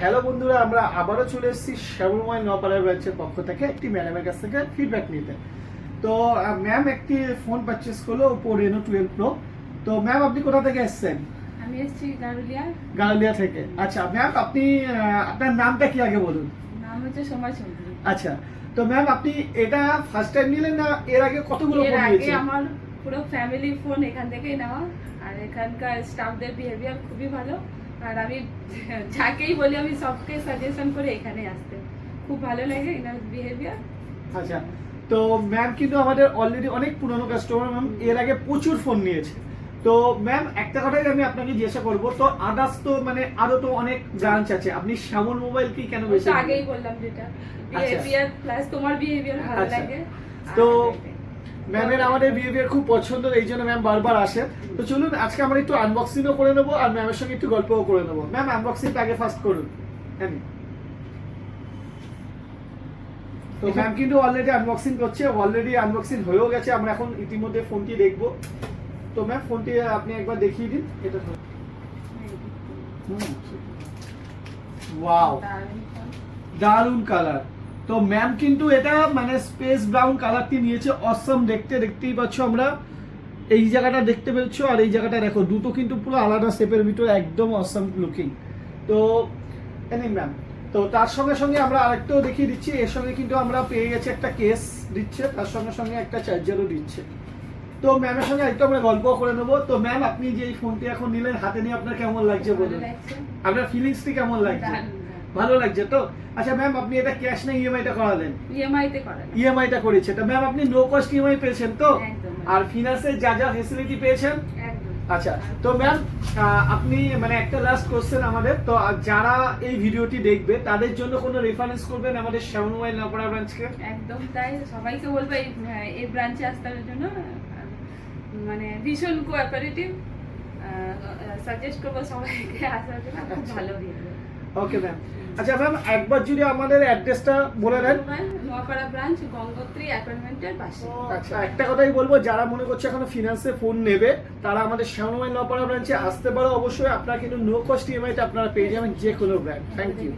Hello বন্ধুরা, আমরা আবারও চলে এসেছি শ্যামলময় নপাড়া ব্রাঞ্চের পক্ষ থেকে একটি ম্যাডামের কাছ থেকে ফিডব্যাক নিতে। তো ম্যাম একটি ফোন পারচেস করলো ওপো রেনো 12 প্রো। তো ম্যাম আপনি কোথা থেকে এসেছেন? আমি এসেছি গারুলিয়া থেকে। আচ্ছা ম্যাম, আপনি আপনার নামটা কি আগে বলুন। নাম হচ্ছে সোমা চৌধুরী। আচ্ছা, তো ম্যাম আপনি এটা ফার্স্ট টাইম নিলেন না এর আগে কতগুলো এর ফোন আগে নিয়েছেন? আমার পুরো ফ্যামিলি ফোন এখান থেকেই নেওয়া, আর এখানকার স্টাফদের বিহেভিয়ার খুবই ভালো। আর আমি যাকেই বলি আমি সবকে সাজেশন করে এখানে আসতে, খুব ভালো লাগে এনার বিহেভিয়ার। আচ্ছা, তো ম্যাম কিন্তু আমাদের অলরেডি অনেক পুরনো কাস্টমার। ম্যাম এর আগে প্রচুর ফোন নিয়েছে। তো ম্যাম একটা কথাই আমি আপনাকে জিজ্ঞাসা করবো, তো আদার্স তো মানে আরো তো অনেক ব্রাঞ্চ আছে, আপনি শ্যামল মোবাইল কি কেন বেশি? আগেই বললাম যেটা বিহেভিয়ার প্লাস তোমার বিহেভিয়ার ভালো লাগে। তো ম্যামের আমাদের বিহেভিয়ার খুব পছন্দ, এই জন্য ম্যাম বারবার আসে। তো চলুন আজকে আমরা একটু আনবক্সিংও করে নেবো আর ম্যামের সঙ্গে একটু গল্পও করে নেবো। ম্যাম আনবক্সিংটা আগে ফার্স্ট করুন। হ্যাঁ, তো ম্যাম কিন্তু অলরেডি আনবক্সিং করছে, অলরেডি আনবক্সিং হয়েও গেছে। আমরা এখন ইতিমধ্যে ফোনটি দেখব। তো ম্যাম ফোনটি আপনি একবার দেখিয়ে দিন। এটা ওয়াও, দারুন কালার। তো ম্যাম কিন্তু এটা মানে স্পেস ব্রাউন কালারটি নিয়েছে। অসম দেখতে, দেখতেই পাচ্ছ আমরা এই জায়গাটা দেখতে পেয়েছো, আর এই জায়গাটা দেখো, দুটো কিন্তু পুরো আলাদা শেপের ভিতরে, একদম অসম লুকিং। তো এনি ম্যাম, তো তার সঙ্গে সঙ্গে আমরা আরেকটাও দেখিয়ে দিচ্ছি। এর সঙ্গে কিন্তু আমরা পেয়ে গেছি একটা কেস দিচ্ছে, তার সঙ্গে সঙ্গে একটা চার্জারও দিচ্ছে। তো ম্যামের সঙ্গে একটু আমরা গল্প করে নেবো। তো ম্যাম আপনি যে এই ফোনটি এখন নিলেন হাতে নিয়ে আপনার কেমন লাগছে বলুন? আপনার ফিলিংসটি কেমন লাগছে? ভালো লাগছে তো? আচ্ছা ম্যাম, আপনি এটা ক্যাশ না ইএমআইটা করালেন? ইএমআইটা করেছে। তো ম্যাম আপনি নো কস্ট ইএমআই পেয়েছেন তো? আর ফিনান্সের যা যা ফ্যাসিলিটি পেয়েছেন? আচ্ছা, তো ম্যাম আপনি মানে একটা লাস্ট কোশ্চেন আমাদের, তো যারা এই ভিডিওটি দেখবে তাদের জন্য কোনো রেফারেন্স করবেন আমাদের শ্যামল নপাড়া ব্রাঞ্চকে? একদম তাই, সবাইকে বলবো এই ব্রাঞ্চে আসার জন্য। মানে ভীষণ কোঅপারেটিভ, সাজেস্ট করবো সবাইকে আসার জন্য, খুব ভালো ভিডিও। Okay ma'am. আচ্ছা ম্যাম, একবার যদি আমাদের অ্যাড্রেসটা বলে দেন। নোয়াপাড়া ব্রাঞ্চ, গঙ্গোত্রী অ্যাপার্টমেন্টের পাশে। আচ্ছা, একটা কথাই বলবো, যারা মনে করছে এখনো ফিনান্সে ফোন নেবে তারা আমাদের শ্যামল নপাড়া ব্রাঞ্চে আসতে পারো অবশ্যই। আপনারা কিন্তু নো কস্ট ইএমআইটা আপনারা পেয়ে যাবেন যে কোনো ব্র্যান্ড। Thank you.